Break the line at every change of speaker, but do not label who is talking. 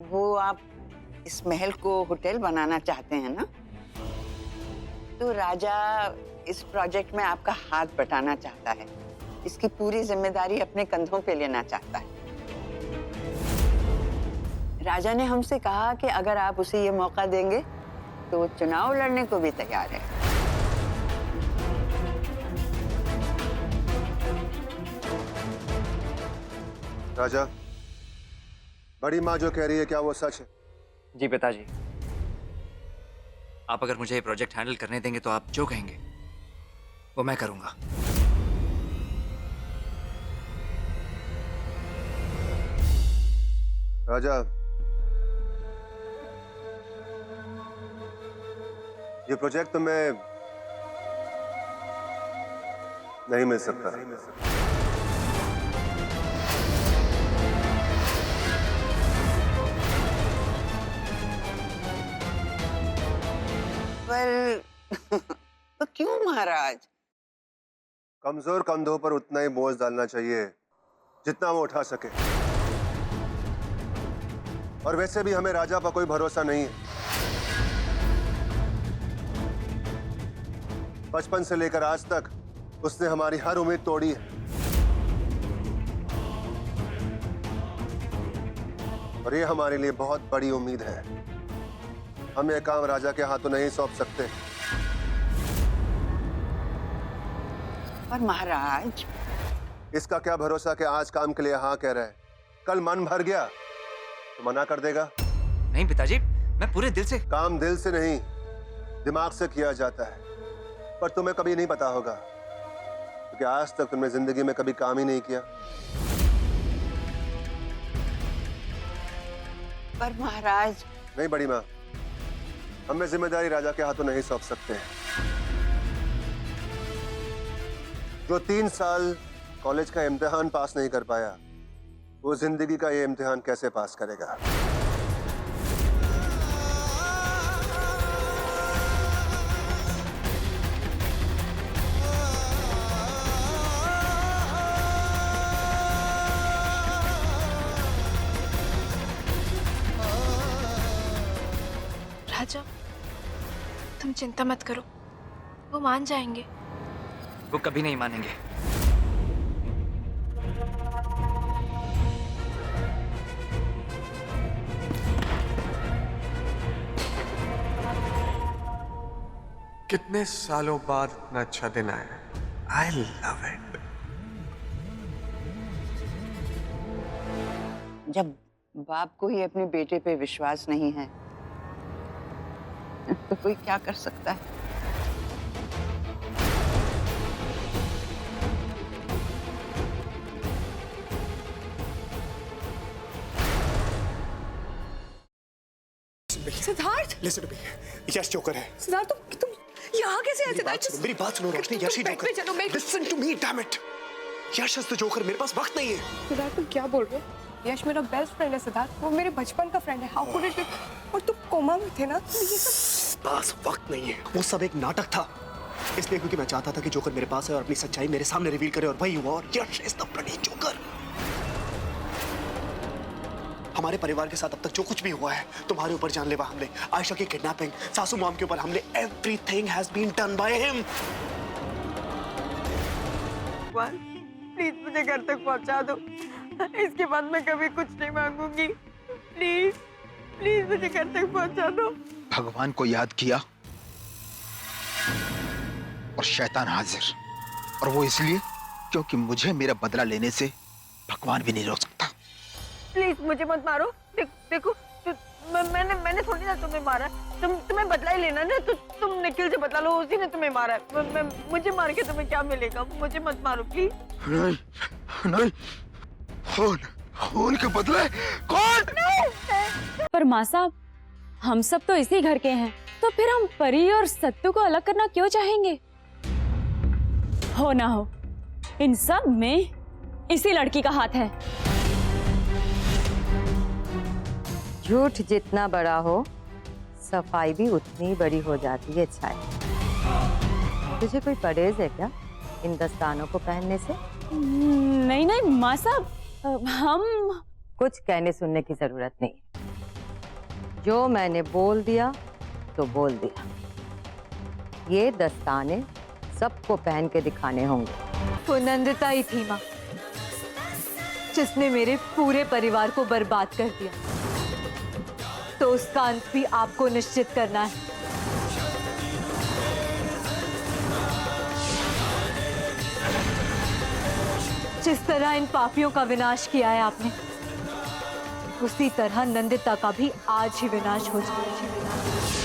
वो आप इस महल को होटल बनाना चाहते हैं ना? तो राजा इस प्रोजेक्ट में आपका हाथ बटाना चाहता है। इसकी पूरी जिम्मेदारी अपने कंधों पे लेना चाहता है। राजा ने हमसे कहा कि अगर आप उसे ये मौका देंगे तो वो चुनाव लड़ने को भी तैयार है।
राजा, बड़ी माँ जो कह रही है क्या वो सच है?
जी पिताजी, आप अगर मुझे ये प्रोजेक्ट हैंडल करने देंगे तो आप जो कहेंगे वो मैं करूंगा।
राजा, ये प्रोजेक्ट तुम्हें नहीं मिल सकता।
पर तो क्यों महाराज?
कमजोर कंधों पर उतना ही बोझ डालना चाहिए जितना वो उठा सके। और वैसे भी हमें राजा पर कोई भरोसा नहीं है। बचपन से लेकर आज तक उसने हमारी हर उम्मीद तोड़ी है। और ये हमारे लिए बहुत बड़ी उम्मीद है। हम ये काम राजा के हाथों नहीं सौंप सकते।
पर महाराज,
इसका क्या भरोसा कि आज काम के लिए हाँ कह रहा है, कल मन भर गया तो मना कर देगा?
नहीं पिताजी, मैं पूरे दिल से।
काम दिल से नहीं दिमाग से किया जाता है। पर तुम्हें कभी नहीं पता होगा क्योंकि आज तक तुमने जिंदगी में कभी काम ही नहीं किया।
पर महाराज।
नहीं बड़ी माँ, हमें जिम्मेदारी राजा के हाथों नहीं सौंप सकते हैं। जो 3 साल कॉलेज का इम्तिहान पास नहीं कर पाया वो जिंदगी का ये इम्तिहान कैसे पास करेगा?
राजा, तुम चिंता मत करो, वो मान जाएंगे।
वो कभी नहीं मानेंगे।
कितने सालों बाद इतना अच्छा दिन आया। I love it.
जब बाप को ही अपने बेटे पे विश्वास नहीं है तो कोई क्या कर सकता है?
Siddharth,
listen to me, Yash joker है।
सिद्धार्थ, तुम यहाँ कैसे आए? सिद्धार्थ,
मेरी बात सुनो रोशनी, यश ही जोकर।
चलो मैं।
Listen to me, damn it. Yash is the joker. मेरे पास वक्त नहीं है।
सिद्धार्थ, तुम क्या बोल रहे हो? यश मेरा बेस्ट फ्रेंड है सिद्धार्थ, वो मेरे बचपन का फ्रेंड है। How could it? और तुम कोमा में थे ना, तो ये सब।
पास वक्त नहीं है। वो सब एक नाटक था, इसलिए क्योंकि मैं चाहता था कि जोकर मेरे पास है और अपनी सच्चाई मेरे सामने रिवील करे, और वही हुआ। और यश इज द ब्लडी जोकर। हमारे परिवार के साथ अब तक जो कुछ भी हुआ है, तुम्हारे ऊपर जानलेवा हमले, आयशा की किडनैपिंग, सासू मॉम के ऊपर हमले, everything has been done by him.
Please मुझे घर तक पहुंचा दो। इसके बाद मैं कभी कुछ नहीं मांगूंगी। प्लीज प्लीज मुझे घर तक पहुंचा दो।
भगवान को याद किया और शैतान हाजिर, और वो इसलिए क्योंकि मुझे मेरा बदला लेने से भगवान भी नहीं रोक सकता।
प्लीज मुझे मत मारो। देखो मैंने थोड़ी ना तुम्हें मारा। तुम्हें बदला ही लेना ना, तो तुम निखिल से बदला लो, उसी ने तुम्हें मारा है। मुझे मार के तुम्हें क्या मिलेगा? मुझे मत मारो प्लीज।
नहीं नहीं, खून के बदले कौन?
पर माँ साहब, हम सब तो इसी घर के हैं, तो फिर हम परी और सत्तू को अलग करना क्यों चाहेंगे? हो ना हो, इन सब में इसी लड़की का हाथ है।
झूठ जितना बड़ा हो, सफाई भी उतनी बड़ी हो जाती है। छाया, तुझे कोई परहेज है क्या इन दस्तानों को पहनने से?
नहीं नहीं माँ साहब, हम
कुछ कहने सुनने की जरूरत नहीं। जो मैंने बोल दिया तो बोल दिया। ये दस्ताने सबको पहन के दिखाने होंगे।
वो नंदिता ही थी माँ, जिसने मेरे पूरे परिवार को बर्बाद कर दिया। तो उसका अंत भी आपको निश्चित करना है। जिस तरह इन पापियों का विनाश किया है आपने, उसी तरह नंदिता का भी आज ही विनाश हो जाए।